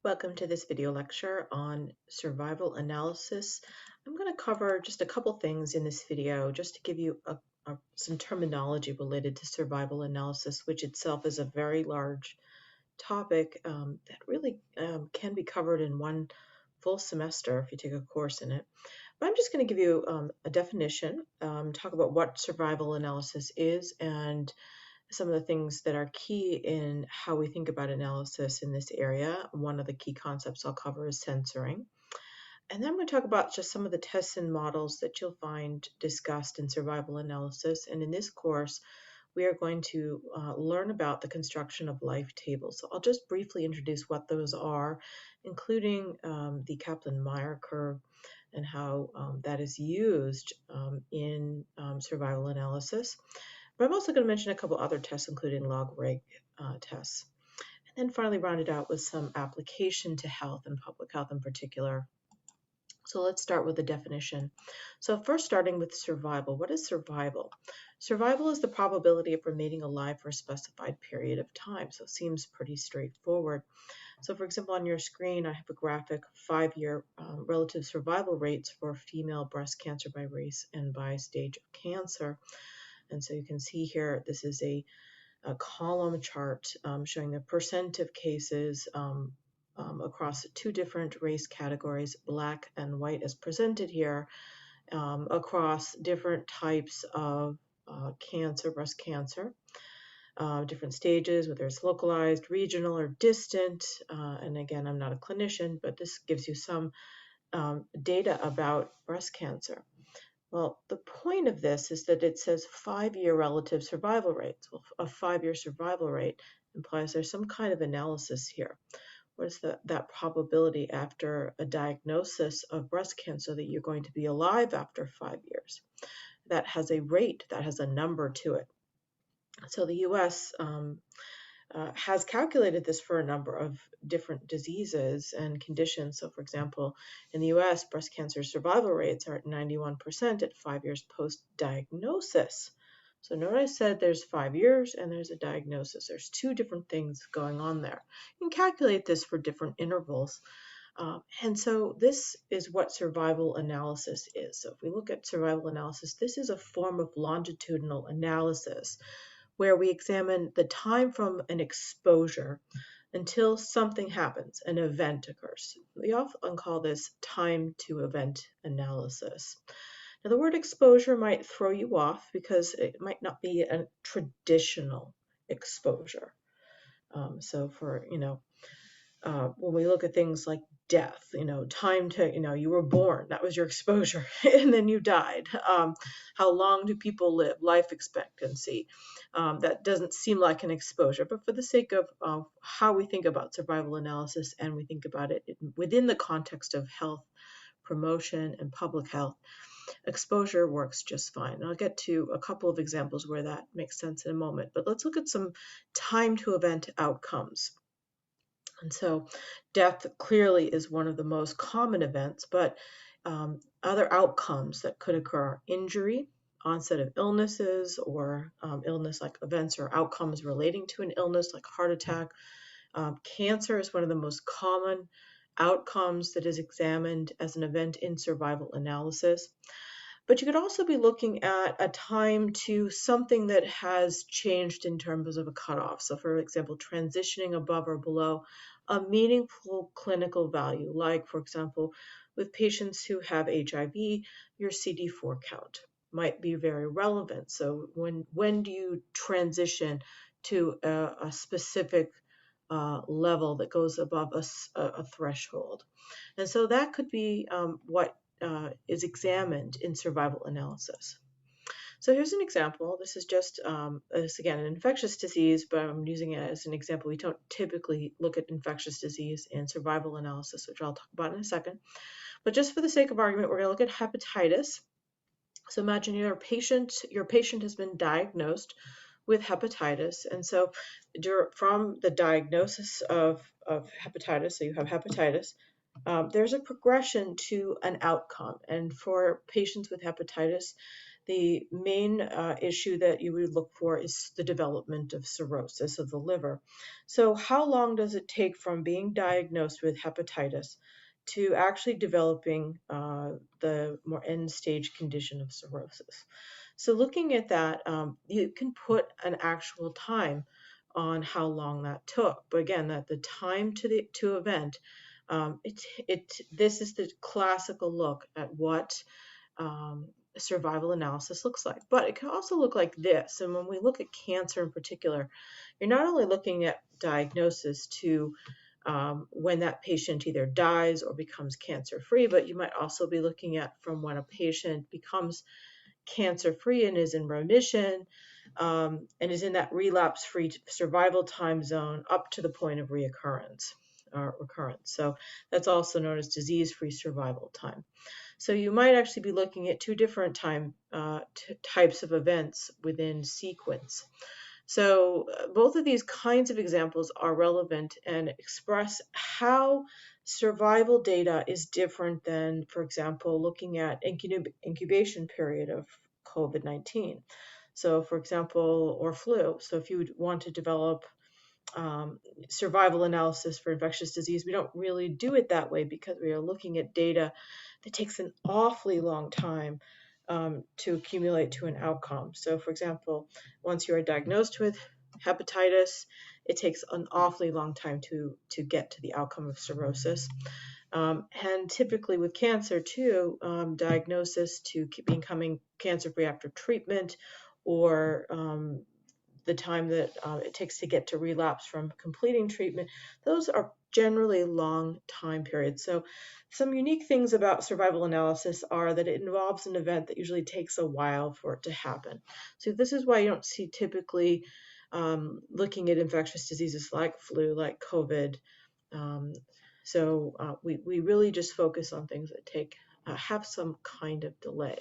Welcome to this video lecture on survival analysis. I'm going to cover just a couple things in this video just to give you some terminology related to survival analysis, which itself is a very large topic that really can be covered in one full semester if you take a course in it. But I'm just going to give you a definition, talk about what survival analysis is, and some of the things that are key in how we think about analysis in this area. One of the key concepts I'll cover is censoring. And then I'm going to talk about just some of the tests and models that you'll find discussed in survival analysis. And in this course, we are going to learn about the construction of life tables. So I'll just briefly introduce what those are, including the Kaplan Meier curve and how that is used in survival analysis. But I'm also going to mention a couple other tests, including log-reg tests. And then finally round it out with some application to health and public health in particular. So let's start with the definition. So first, starting with survival. What is survival? Survival is the probability of remaining alive for a specified period of time. So it seems pretty straightforward. So for example, on your screen, I have a graphic 5-year relative survival rates for female breast cancer by race and by stage of cancer. And so you can see here, this is a column chart showing the percent of cases across two different race categories, Black and white as presented here, across different types of cancer, breast cancer, different stages, whether it's localized, regional, or distant. And again, I'm not a clinician, but this gives you some data about breast cancer. Well, the point of this is that it says 5-year relative survival rates. Well, a 5-year survival rate implies there's some kind of analysis here. What is that probability after a diagnosis of breast cancer that you're going to be alive after 5 years? That has a rate, that has a number to it. So the US has calculated this for a number of different diseases and conditions. So for example, in the US, breast cancer survival rates are at 91% at 5 years post-diagnosis. So note I said there's 5 years and there's a diagnosis. There's two different things going on there. You can calculate this for different intervals. And so this is what survival analysis is. So if we look at survival analysis, this is a form of longitudinal analysis where we examine the time from an exposure until something happens, an event occurs. We often call this time to event analysis. Now, the word exposure might throw you off because it might not be a traditional exposure. So for, when we look at things like death, time to, you were born, that was your exposure, and then you died. How long do people live? Life expectancy. That doesn't seem like an exposure, but for the sake of how we think about survival analysis, and we think about it within the context of health promotion and public health, exposure works just fine. And I'll get to a couple of examples where that makes sense in a moment, but let's look at some time to event outcomes. And so death clearly is one of the most common events, but other outcomes that could occur: injury, onset of illnesses, or illness-like events or outcomes relating to an illness like heart attack. Cancer is one of the most common outcomes that is examined as an event in survival analysis. But you could also be looking at a time to something that has changed in terms of a cutoff. So for example, transitioning above or below a meaningful clinical value, like for example, with patients who have HIV, your CD4 count might be very relevant. So when do you transition to a specific level that goes above a threshold? And so that could be what is examined in survival analysis. So here's an example. This is just, this again, an infectious disease, but I'm using it as an example. We don't typically look at infectious disease in survival analysis, which I'll talk about in a second. But just for the sake of argument, we're going to look at hepatitis. So imagine your patient has been diagnosed with hepatitis. And so from the diagnosis of hepatitis, so you have hepatitis, there's a progression to an outcome. And for patients with hepatitis, the main issue that you would look for is the development of cirrhosis of the liver. So how long does it take from being diagnosed with hepatitis to actually developing the more end-stage condition of cirrhosis? So looking at that, you can put an actual time on how long that took. But again, that the time to event, this is the classical look at what survival analysis looks like. But it can also look like this. And when we look at cancer in particular, you're not only looking at diagnosis to when that patient either dies or becomes cancer-free, but you might also be looking at from when a patient becomes cancer-free and is in remission, and is in that relapse-free survival time zone up to the point of reoccurrence or recurrence. So that's also known as disease-free survival time. So you might actually be looking at two different types of events within sequence. So both of these kinds of examples are relevant and express how survival data is different than, for example, looking at incubation period of COVID-19. So for example, or flu. So if you would want to develop survival analysis for infectious disease, we don't really do it that way because we are looking at data that takes an awfully long time to accumulate to an outcome. So for example, once you are diagnosed with hepatitis, it takes an awfully long time to get to the outcome of cirrhosis. And typically with cancer too, diagnosis to becoming cancer-free after treatment, or the time that it takes to get to relapse from completing treatment, those are generally long time periods. So some unique things about survival analysis are that it involves an event that usually takes a while for it to happen. So this is why you don't see typically looking at infectious diseases like flu, like COVID. We really just focus on things that have some kind of delay.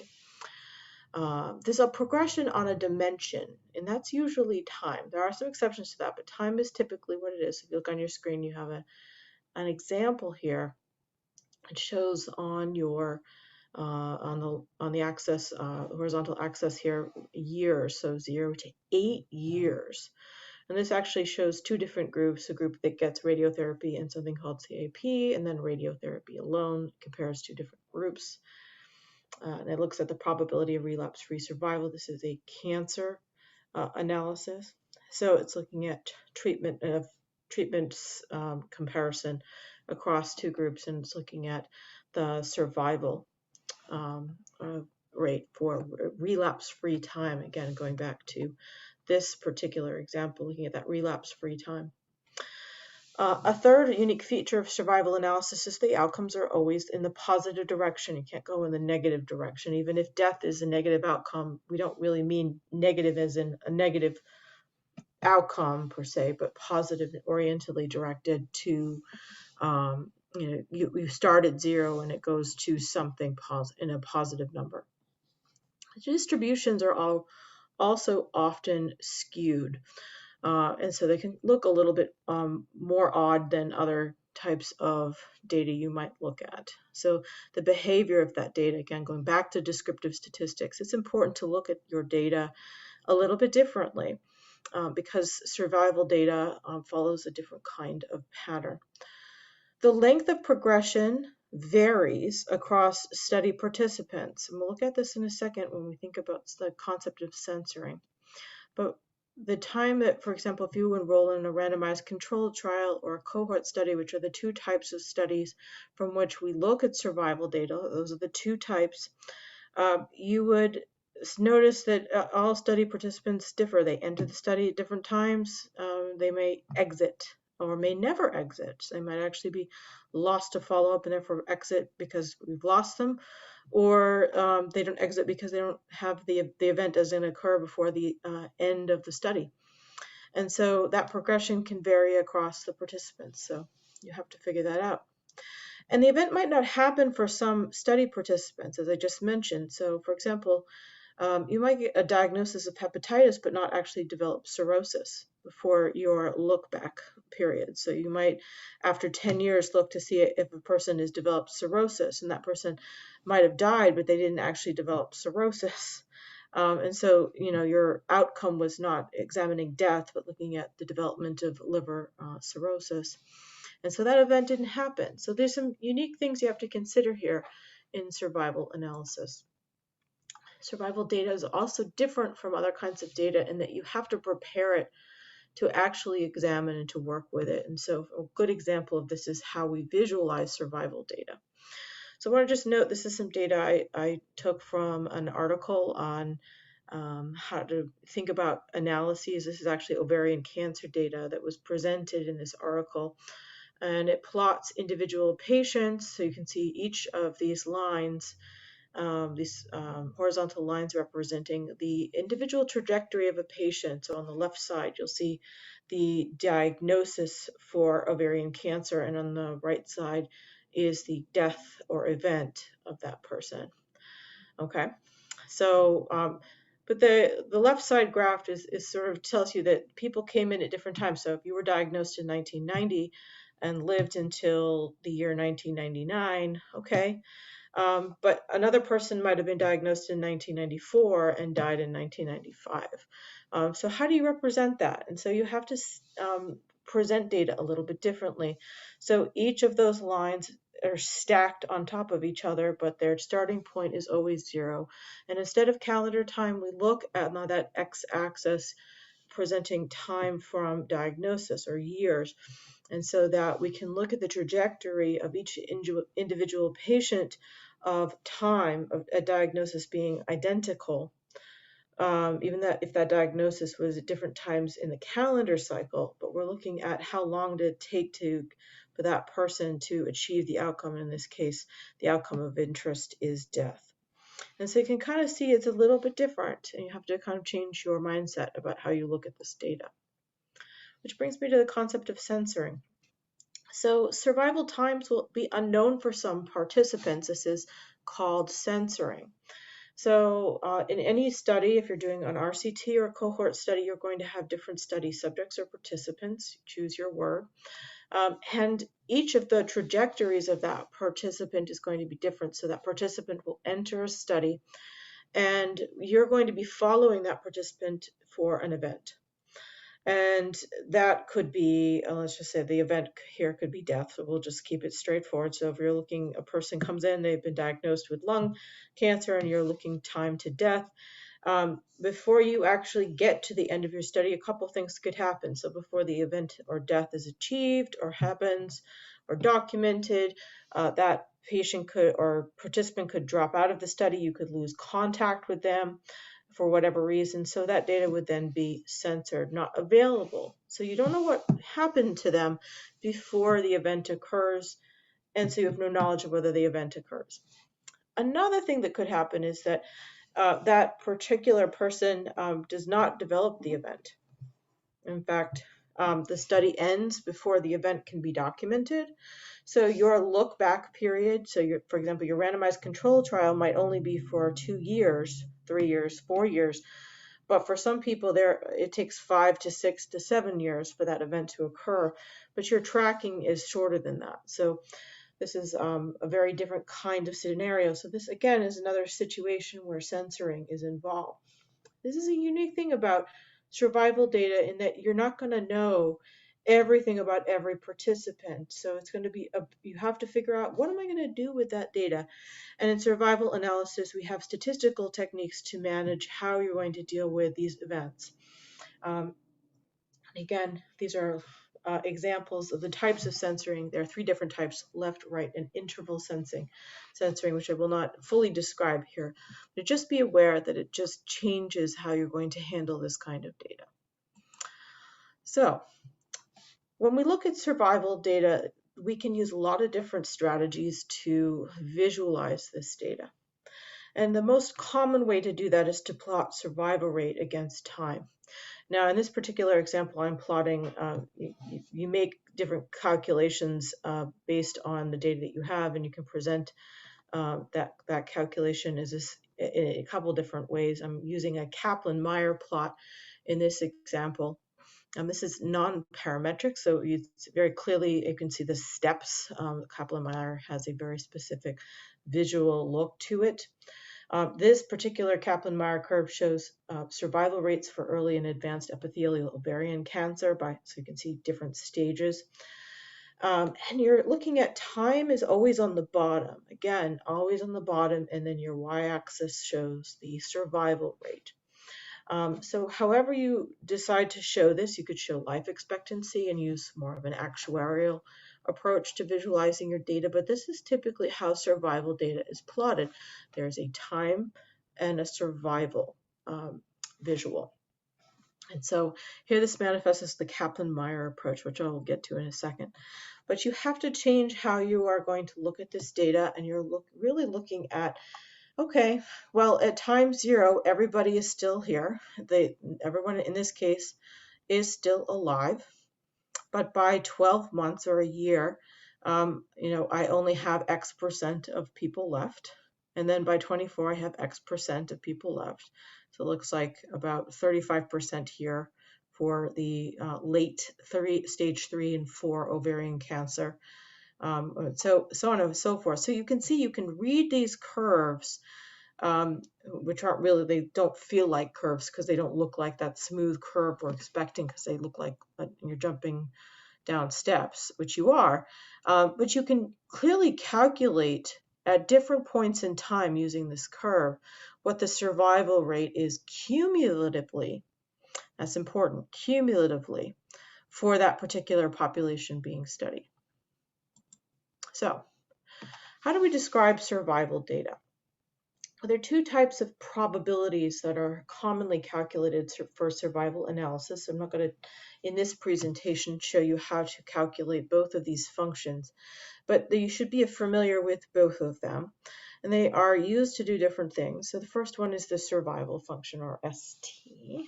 There's a progression on a dimension, and that's usually time. There are some exceptions to that, but time is typically what it is. If you look on your screen, you have an example here. It shows on your on the axis, horizontal axis here, years, so 0 to 8 years. And this actually shows two different groups, a group that gets radiotherapy and something called CAP, and then radiotherapy alone. Compares two different groups. And it looks at the probability of relapse-free survival. This is a cancer analysis. So it's looking at treatments comparison across two groups, and it's looking at the survival rate for relapse-free time. Again, going back to this particular example, looking at that relapse-free time. A third unique feature of survival analysis is the outcomes are always in the positive direction. You can't go in the negative direction. Even if death is a negative outcome, we don't really mean negative as in a negative outcome per se, but positive, orientally directed to, you start at 0 and it goes to something in a positive number. Distributions are also often skewed. And so they can look a little bit more odd than other types of data you might look at. So the behavior of that data, again, going back to descriptive statistics, it's important to look at your data a little bit differently because survival data follows a different kind of pattern. The length of progression varies across study participants. And we'll look at this in a second when we think about the concept of censoring. But the time that, for example, if you enroll in a randomized controlled trial or a cohort study, which are the two types of studies from which we look at survival data, those are the two types, you would notice that all study participants differ. They enter the study at different times. They may exit or may never exit. They might actually be lost to follow-up and therefore exit because we've lost them, or they don't exit because they don't have the event doesn't occur before the end of the study. And so that progression can vary across the participants. So you have to figure that out. And the event might not happen for some study participants, as I just mentioned. So for example, you might get a diagnosis of hepatitis but not actually develop cirrhosis before your look back period. So you might, after 10 years, look to see if a person has developed cirrhosis, and that person might have died, but they didn't actually develop cirrhosis. And so, your outcome was not examining death, but looking at the development of liver cirrhosis. And so that event didn't happen. So there's some unique things you have to consider here in survival analysis. Survival data is also different from other kinds of data in that you have to prepare it to actually examine and to work with it. And so a good example of this is how we visualize survival data. So I want to just note this is some data I took from an article on how to think about analyses. This is actually ovarian cancer data that was presented in this article. And it plots individual patients. So you can see each of these lines, these horizontal lines representing the individual trajectory of a patient. So on the left side, you'll see the diagnosis for ovarian cancer, and on the right side is the death or event of that person. Okay, so but the left side graph is sort of tells you that people came in at different times. So if you were diagnosed in 1990 and lived until the year 1999, okay, but another person might have been diagnosed in 1994 and died in 1995. So how do you represent that? And so you have to present data a little bit differently. So each of those lines are stacked on top of each other, but their starting point is always 0. And instead of calendar time, we look at now that x-axis presenting time from diagnosis or years. And so that we can look at the trajectory of each individual patient of time of a diagnosis being identical, even that if that diagnosis was at different times in the calendar cycle, but we're looking at how long did it take for that person to achieve the outcome. In this case, the outcome of interest is death. And so you can kind of see it's a little bit different, and you have to kind of change your mindset about how you look at this data. Which brings me to the concept of censoring. So survival times will be unknown for some participants. This is called censoring. So in any study, if you're doing an RCT or a cohort study, you're going to have different study subjects or participants, choose your word. And each of the trajectories of that participant is going to be different. So that participant will enter a study, and you're going to be following that participant for an event. And that could be, let's just say the event here could be death. So we'll just keep it straightforward. So if you're looking, a person comes in, they've been diagnosed with lung cancer, and you're looking time to death. Before you actually get to the end of your study, a couple things could happen. So before the event or death is achieved or happens or documented, that patient could or participant could drop out of the study. You could lose contact with them for whatever reason. So that data would then be censored, not available. So you don't know what happened to them before the event occurs, and so you have no knowledge of whether the event occurs. Another thing that could happen is that that particular person does not develop the event. In fact, the study ends before the event can be documented. So your look back period, so for example, your randomized control trial might only be for 2 years, 3 years, 4 years. But for some people, it takes 5 to 6 to 7 years for that event to occur. But your tracking is shorter than that. So this is a very different kind of scenario. So this, again, is another situation where censoring is involved. This is a unique thing about survival data in that you're not going to know everything about every participant. So it's going to be, you have to figure out, what am I going to do with that data? And in survival analysis, we have statistical techniques to manage how you're going to deal with these events. Again, these are examples of the types of censoring. There are 3 different types: left, right, and interval censoring, which I will not fully describe here. But just be aware that it just changes how you're going to handle this kind of data. So when we look at survival data, we can use a lot of different strategies to visualize this data. And the most common way to do that is to plot survival rate against time. Now, in this particular example, I'm plotting, you make different calculations based on the data that you have, and you can present that calculation in a couple different ways. I'm using a Kaplan Meier plot in this example. This is non-parametric, so it's very clearly, you can see the steps. Kaplan Meier has a very specific visual look to it. This particular Kaplan Meier curve shows survival rates for early and advanced epithelial ovarian cancer so you can see different stages. And you're looking at time is always on the bottom. Again, always on the bottom, and then your y-axis shows the survival rate. So however you decide to show this, you could show life expectancy and use more of an actuarial approach to visualizing your data, but this is typically how survival data is plotted. There's a time and a survival visual. And so here this manifests as the Kaplan Meier approach, which I will get to in a second. But you have to change how you are going to look at this data, and you're really looking at, okay, well, at time 0, everybody is still here. Everyone in this case is still alive. But by 12 months or a year, I only have X percent of people left. And then by 24, I have X percent of people left. So it looks like about 35% here for the stage 3 and 4 ovarian cancer. So on and so forth. So you can see, you can read these curves, which aren't really, they don't feel like curves because they don't look like that smooth curve we're expecting, because they look like you're jumping down steps, which you are. But you can clearly calculate at different points in time using this curve what the survival rate is cumulatively. That's important, cumulatively, for that particular population being studied. So, how do we describe survival data? Well, there are two types of probabilities that are commonly calculated for survival analysis. I'm not going to, in this presentation, show you how to calculate both of these functions, but you should be familiar with both of them. And they are used to do different things. So the first one is the survival function, or ST.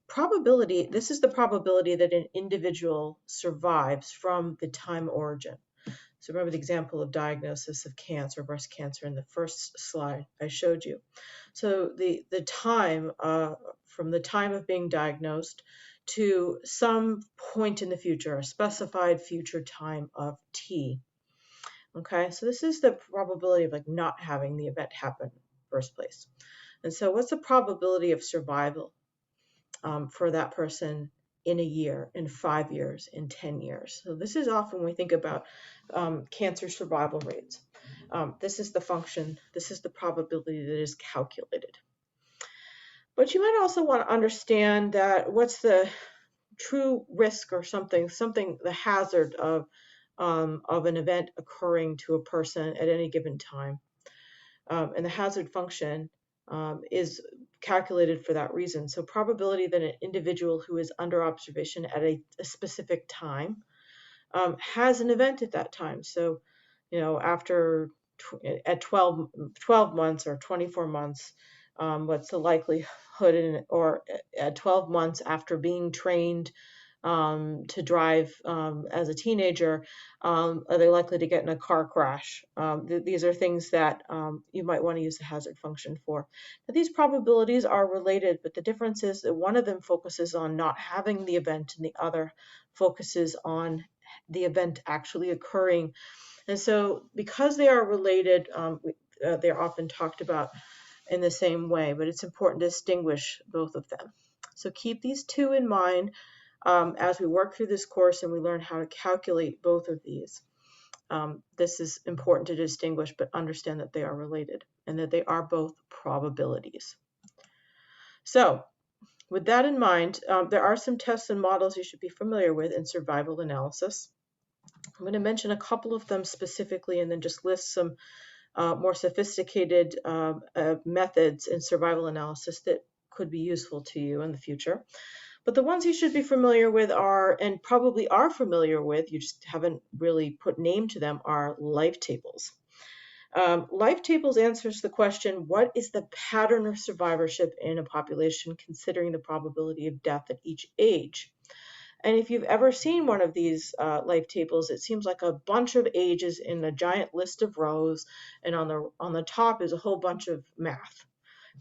Probability, this is the probability that an individual survives from the time origin. So remember the example of diagnosis of cancer, breast cancer, in the first slide I showed you. So the time, from the time of being diagnosed to some point in the future, a specified future time of t. Okay, so this is the probability of not having the event happen in the first place. And so what's the probability of survival for that person in a year, in 5 years, in 10 years? So this is often when we think about cancer survival rates. This is the function, this is the probability that is calculated. But you might also want to understand that what's the true risk or something, the hazard of an event occurring to a person at any given time. And the hazard function is calculated for that reason. So probability that an individual who is under observation at a specific time has an event at that time. So, after at 12 months or 24 months, what's the likelihood or at 12 months after being trained to drive as a teenager, are they likely to get in a car crash? These are things that you might want to use the hazard function for. Now, these probabilities are related, but the difference is that one of them focuses on not having the event and the other focuses on the event actually occurring. And so because they are related, they're often talked about in the same way, but it's important to distinguish both of them. So keep these two in mind as we work through this course and we learn how to calculate both of these. This is important to distinguish, but understand that they are related and that they are both probabilities. So with that in mind, there are some tests and models you should be familiar with in survival analysis. I'm going to mention a couple of them specifically and then just list some more sophisticated methods in survival analysis that could be useful to you in the future. But the ones you should be familiar with are, and probably are familiar with, you just haven't really put name to them, are life tables. Life tables answers the question, what is the pattern of survivorship in a population considering the probability of death at each age? And if you've ever seen one of these life tables, it seems like a bunch of ages in a giant list of rows, and on the top is a whole bunch of math.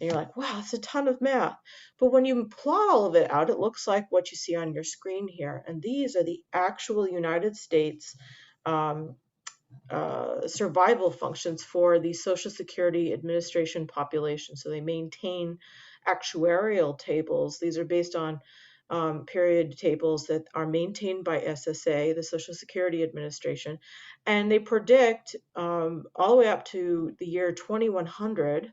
And you're like, wow, that's a ton of math. But when you plot all of it out, it looks like what you see on your screen here. And these are the actual United States survival functions for the Social Security Administration population. So they maintain actuarial tables. These are based on period tables that are maintained by SSA, the Social Security Administration, and they predict all the way up to the year 2100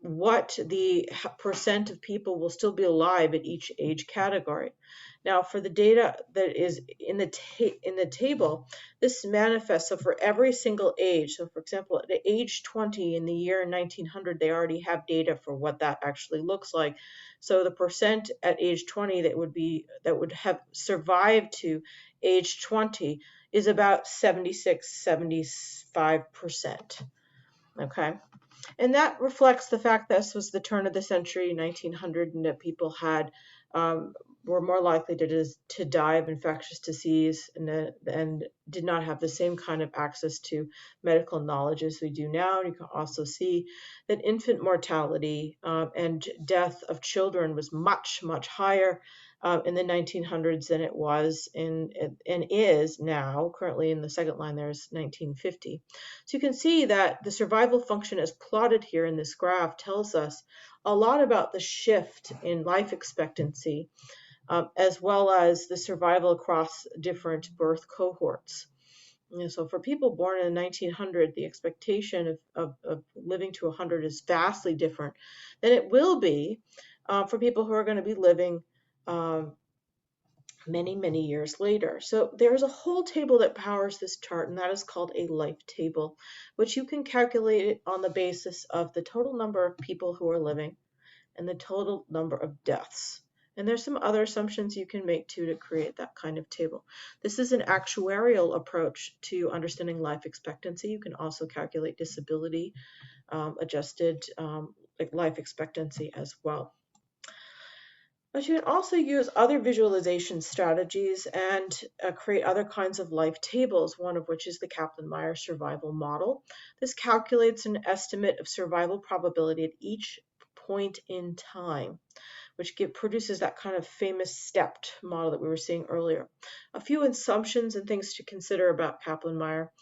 what the percent of people will still be alive at each age category. Now, for the data that is in the table, this manifests. So for every single age, so for example, at age 20 in the year 1900, they already have data for what that actually looks like. So the percent at age 20 that would have survived to age 20 is about 76, 75%. Okay. And that reflects the fact that this was the turn of the century, 1900, and that people were more likely to die of infectious disease and did not have the same kind of access to medical knowledge as we do now. You can also see that infant mortality and death of children was much, much higher in the 1900s than it was and is now. Currently in the second line there is 1950. So you can see that the survival function as plotted here in this graph tells us a lot about the shift in life expectancy, as well as the survival across different birth cohorts. So for people born in 1900, the expectation of living to 100 is vastly different than it will be for people who are going to be living many, many years later. So there's a whole table that powers this chart, and that is called a life table, which you can calculate on the basis of the total number of people who are living and the total number of deaths. And there's some other assumptions you can make too to create that kind of table. This is an actuarial approach to understanding life expectancy. You can also calculate disability adjusted life expectancy as well. But you can also use other visualization strategies and create other kinds of life tables, one of which is the Kaplan Meier survival model. This calculates an estimate of survival probability at each point in time, which produces that kind of famous stepped model that we were seeing earlier. A few assumptions and things to consider about Kaplan Meier.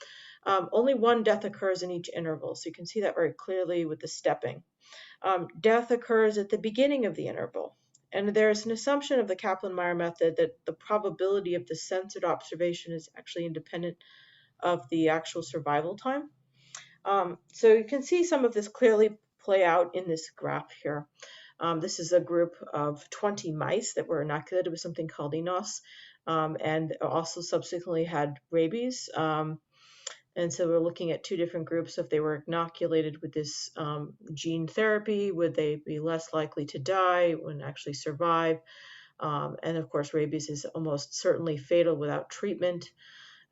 Only one death occurs in each interval, so you can see that very clearly with the stepping. Death occurs at the beginning of the interval. And there's an assumption of the Kaplan Meier method that the probability of the censored observation is actually independent of the actual survival time. So you can see some of this clearly play out in this graph here. This is a group of 20 mice that were inoculated with something called enos, and also subsequently had rabies. And so we're looking at two different groups. If they were inoculated with this gene therapy, would they be less likely to die and actually survive? And of course, rabies is almost certainly fatal without treatment.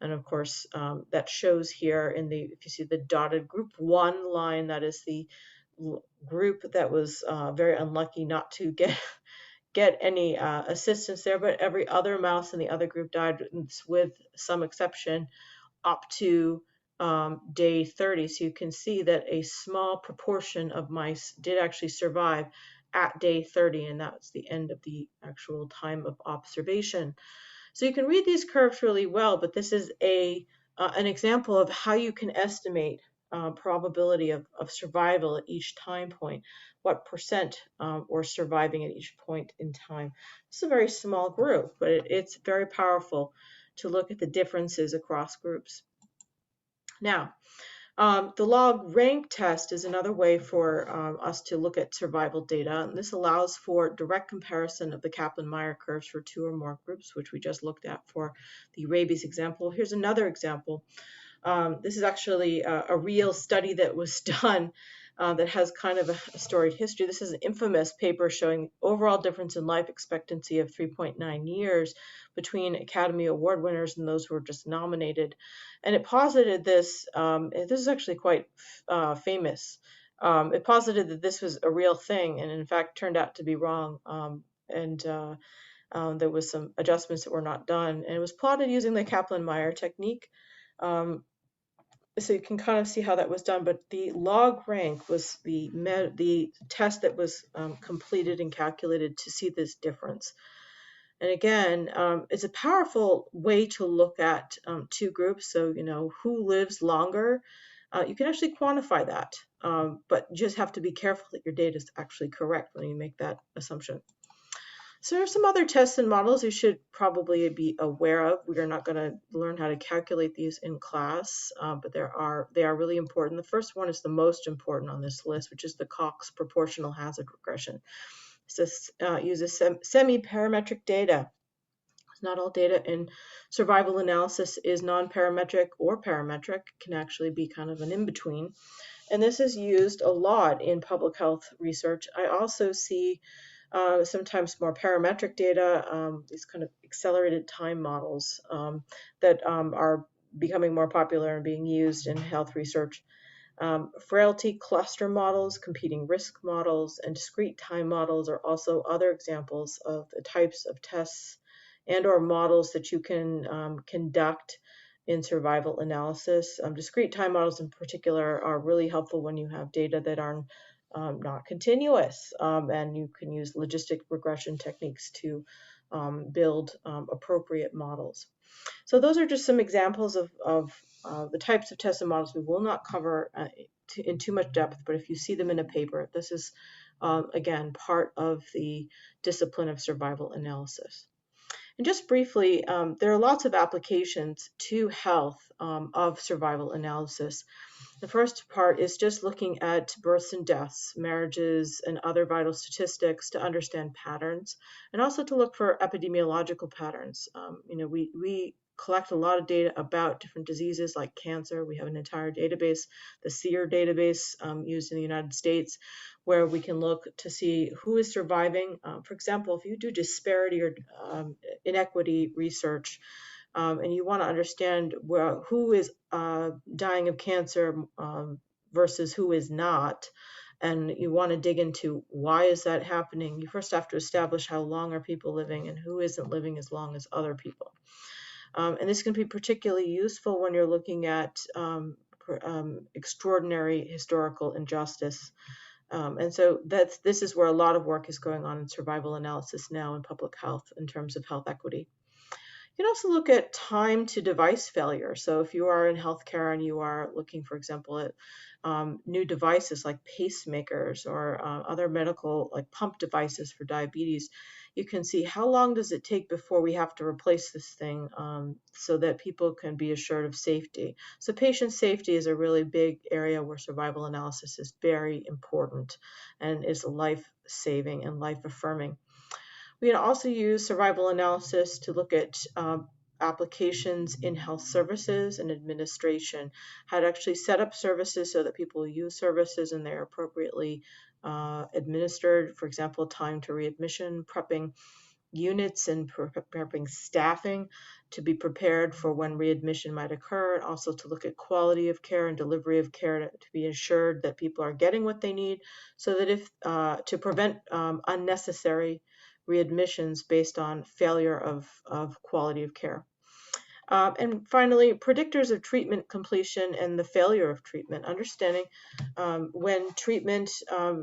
And of course, that shows here if you see the dotted group 1 line, that is the group that was very unlucky not to get any assistance there, but every other mouse in the other group died with some exception up to day 30. So you can see that a small proportion of mice did actually survive at day 30, and that's the end of the actual time of observation. So you can read these curves really well, but this is an example of how you can estimate probability of survival at each time point, what percent were surviving at each point in time. It's a very small group, but it's very powerful to look at the differences across groups. Now, the log rank test is another way for us to look at survival data, and this allows for direct comparison of the Kaplan Meier curves for 2 or more groups, which we just looked at for the rabies example. Here's another example. This is actually a real study that was done that has kind of a storied history. This is an infamous paper showing overall difference in life expectancy of 3.9 years between Academy Award winners and those who were just nominated. And it posited this, this is actually quite famous. It posited that this was a real thing and in fact turned out to be wrong. There was some adjustments that were not done. And it was plotted using the Kaplan Meier technique. So you can kind of see how that was done, but the log rank was the test that was completed and calculated to see this difference. And again, it's a powerful way to look at two groups. So, who lives longer? You can actually quantify that, but you just have to be careful that your data is actually correct when you make that assumption. So there are some other tests and models you should probably be aware of. We are not going to learn how to calculate these in class, but they are really important. The first one is the most important on this list, which is the Cox proportional hazard regression. This uses semi-parametric data. Not all data in survival analysis is non-parametric or parametric. It can actually be kind of an in-between. And this is used a lot in public health research. I also see sometimes more parametric data, these kind of accelerated time models that are becoming more popular and being used in health research. Frailty cluster models, competing risk models, and discrete time models are also other examples of the types of tests and or models that you can conduct in survival analysis. Discrete time models in particular are really helpful when you have data that are not continuous, and you can use logistic regression techniques to build appropriate models. So those are just some examples of the types of tests and models we will not cover in too much depth, but if you see them in a paper, this is, again, part of the discipline of survival analysis. And just briefly, there are lots of applications to health of survival analysis. The first part is just looking at births and deaths, marriages, and other vital statistics to understand patterns, and also to look for epidemiological patterns. We collect a lot of data about different diseases like cancer. We have an entire database, the SEER database, used in the United States, where we can look to see who is surviving. For example, if you do disparity or inequity research, and you want to understand who is dying of cancer versus who is not, and you want to dig into why is that happening, you first have to establish how long are people living and who isn't living as long as other people. And this can be particularly useful when you're looking at extraordinary historical injustice. And so this is where a lot of work is going on in survival analysis now in public health in terms of health equity. You can also look at time to device failure. So if you are in healthcare and you are looking, for example, at new devices like pacemakers or other medical like pump devices for diabetes, you can see how long does it take before we have to replace this thing so that people can be assured of safety. So patient safety is a really big area where survival analysis is very important and is life-saving and life-affirming. We can also use survival analysis to look at applications in health services and administration, how to actually set up services so that people use services and they're appropriately administered. For example, time to readmission, prepping units and prepping staffing to be prepared for when readmission might occur, and also to look at quality of care and delivery of care to be assured that people are getting what they need, so that if to prevent unnecessary readmissions based on failure of quality of care. And finally, predictors of treatment completion and the failure of treatment, understanding when treatment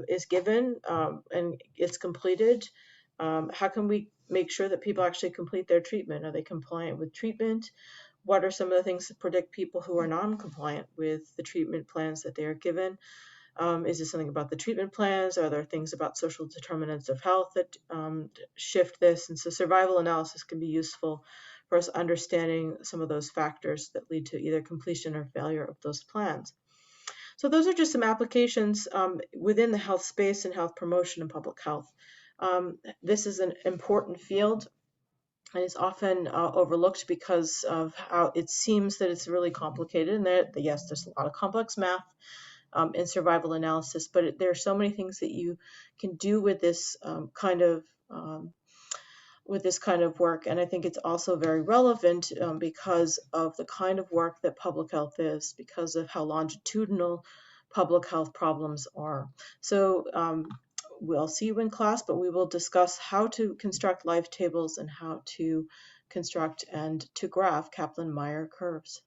is given and it's completed, how can we make sure that people actually complete their treatment? Are they compliant with treatment? What are some of the things that predict people who are non-compliant with the treatment plans that they are given? Is it something about the treatment plans? Are there things about social determinants of health that shift this? And so survival analysis can be useful for us understanding some of those factors that lead to either completion or failure of those plans. So those are just some applications within the health space and health promotion and public health. This is an important field, and it's often overlooked because of how it seems that it's really complicated. And yes, there's a lot of complex math in survival analysis, but there are so many things that you can do with this kind of work. And I think it's also very relevant because of the kind of work that public health is, because of how longitudinal public health problems are. So we'll see you in class, but we will discuss how to construct life tables and how to construct and to graph Kaplan Meier curves.